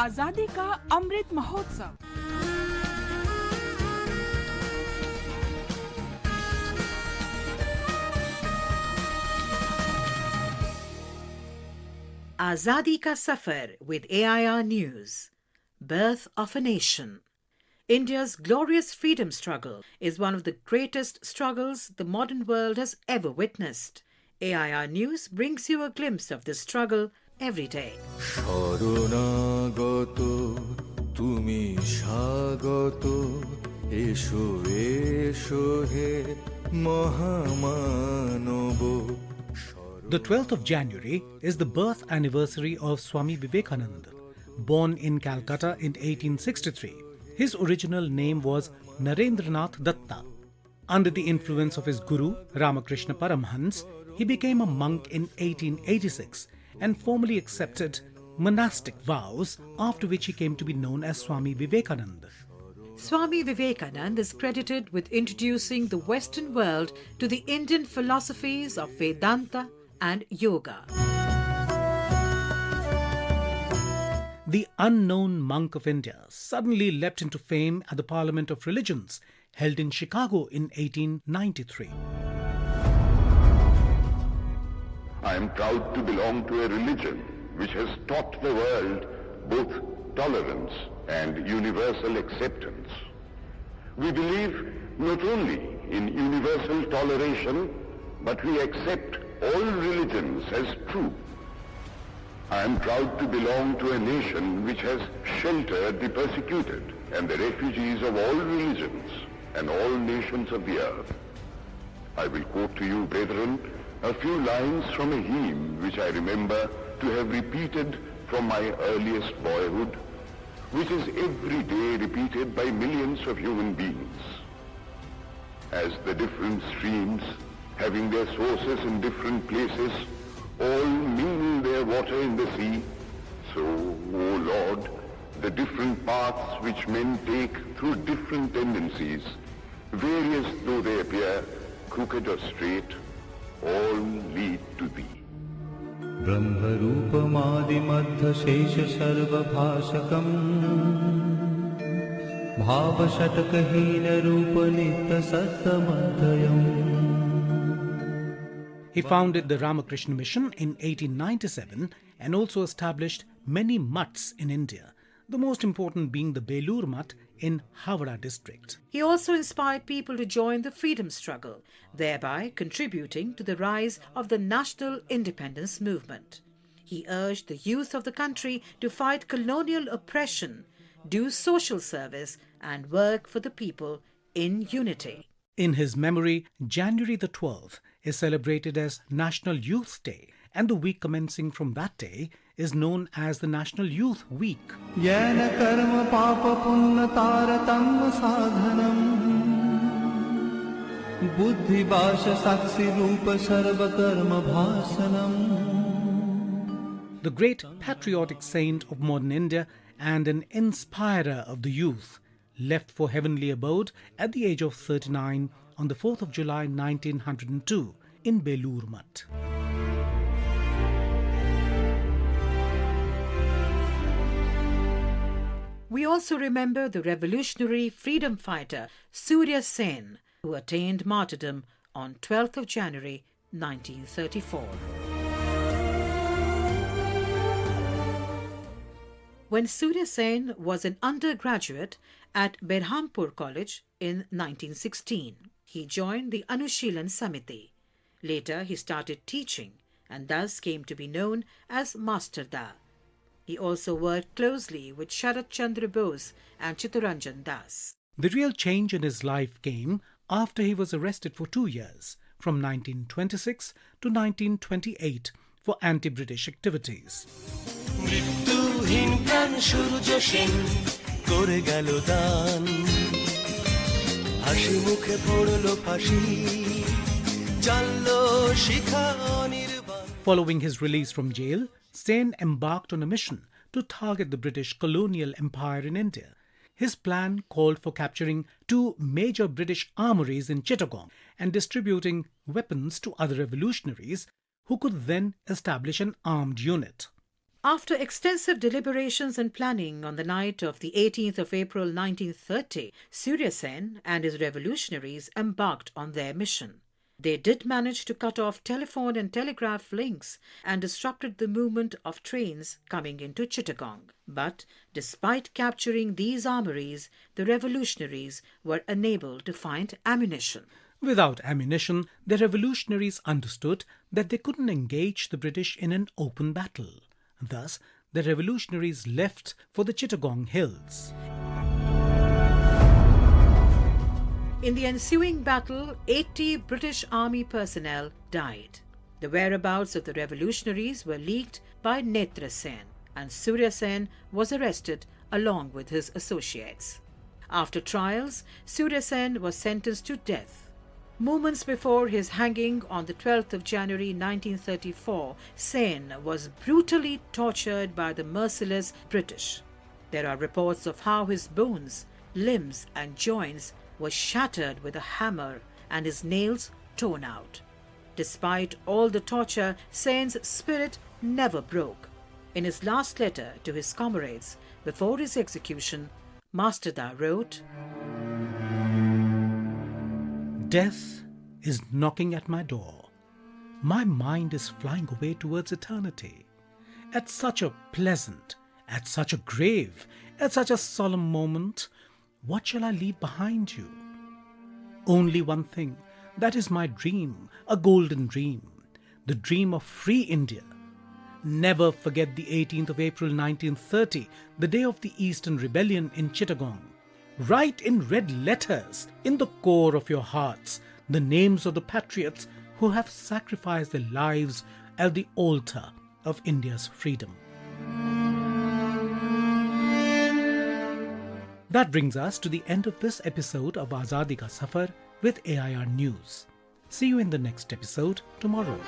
आजादी का Amrit Mahotsav. Azadi ka Safar with AIR News. Birth of a Nation. India's glorious freedom struggle is one of the greatest struggles the modern world has ever witnessed. AIR News brings you a glimpse of this struggle every day. শরণাগত তুমি স্বাগত এসো এসো হে মহামানব। The 12th of January is the birth anniversary of Swami Vivekananda. Born in Calcutta in 1863, his original name was Narendranath Datta. Under the influence of his guru, Ramakrishna Paramhans, he became a monk in 1886 and formally accepted monastic vows, after which he came to be known as Swami Vivekananda. Swami Vivekananda is credited with introducing the Western world to the Indian philosophies of Vedanta and Yoga. The unknown monk of India suddenly leapt into fame at the Parliament of Religions held in Chicago in 1893. I am proud to belong to a religion which has taught the world both tolerance and universal acceptance. We believe not only in universal toleration, but we accept all religions as true. I am proud to belong to a nation which has sheltered the persecuted and the refugees of all religions and all nations of the earth. I will quote to you, brethren, a few lines from a hymn which I remember to have repeated from my earliest boyhood, which is every day repeated by millions of human beings. As the different streams, having their sources in different places, all mingle their water in the sea, so, O Lord, the different paths which men take through different tendencies, various though they appear, crooked or straight, all lead to Thee. ब्रह्मरूपमादिमध्यशेष सर्वभाषकम् भावषट्कहीनरूपनित्यसत्तमध्ययम्. He founded the Ramakrishna Mission in 1897 and also established many mutts in India, the most important being the Belur Mutt in Havara district. He also inspired people to join the freedom struggle, thereby contributing to the rise of the national independence movement. He urged the youth of the country to fight colonial oppression, do social service, and work for the people in unity. In his memory, January the 12th is celebrated as National Youth Day, and the week commencing from that day is known as the National Youth Week. येन कर्म पाप पुण्य तारतम्य साधनम् बुद्धिभाष साक्षी रूप सर्वकर्म भासनम्. The great patriotic saint of modern India and an inspirer of the youth left for heavenly abode at the age of 39 on the 4th of July 1902 in Belur Mutt. We also remember the revolutionary freedom fighter Surya Sen, who attained martyrdom on 12th of January 1934. When Surya Sen was an undergraduate at Berhampur College in 1916, he joined the Anushilan Samiti. Later, he started teaching and thus came to be known as Master Da. He also worked closely with Sharat Chandra Bose and Chittaranjan Das. The real change in his life came after he was arrested for 2 years, from 1926 to 1928, for anti-British activities. মৃত্যুহীন প্রাণ সূর্য সেন করে গেল দান হাসি মুখে পড়ল ফাঁসি জানলো শিখা Anirban. Following his release from jail, Sen embarked on a mission to target the British colonial empire in India. His plan called for capturing 2 major British armories in Chittagong and distributing weapons to other revolutionaries who could then establish an armed unit. After extensive deliberations and planning on the night of the 18th of April 1930, Surya Sen and his revolutionaries embarked on their mission. They did manage to cut off telephone and telegraph links and disrupted the movement of trains coming into Chittagong. But despite capturing these armories, the revolutionaries were unable to find ammunition. Without ammunition, the revolutionaries understood that they couldn't engage the British in an open battle. Thus, the revolutionaries left for the Chittagong Hills. In the ensuing battle, 80 British Army personnel died. The whereabouts of the revolutionaries were leaked by Netra Sen, and Surya Sen was arrested along with his associates. After trials, Surya Sen was sentenced to death. Moments before his hanging on the 12th of January 1934, Sen was brutally tortured by the merciless British. There are reports of how his bones, limbs and joints were shattered with a hammer and his nails torn out. Despite all the torture, Sen's spirit never broke. In his last letter to his comrades before his execution, Mastada wrote, Death is knocking at my door. My mind is flying away towards eternity. At such a pleasant, at such a grave, at such a solemn moment, what shall I leave behind you? Only one thing, that is my dream, a golden dream, the dream of free India. Never forget the 18th of April 1930, the day of the Eastern Rebellion in Chittagong. Write in red letters, in the core of your hearts, the names of the patriots who have sacrificed their lives at the altar of India's freedom. That brings us to the end of this episode of Azadi Ka Safar with AIR News. See you in the next episode tomorrow.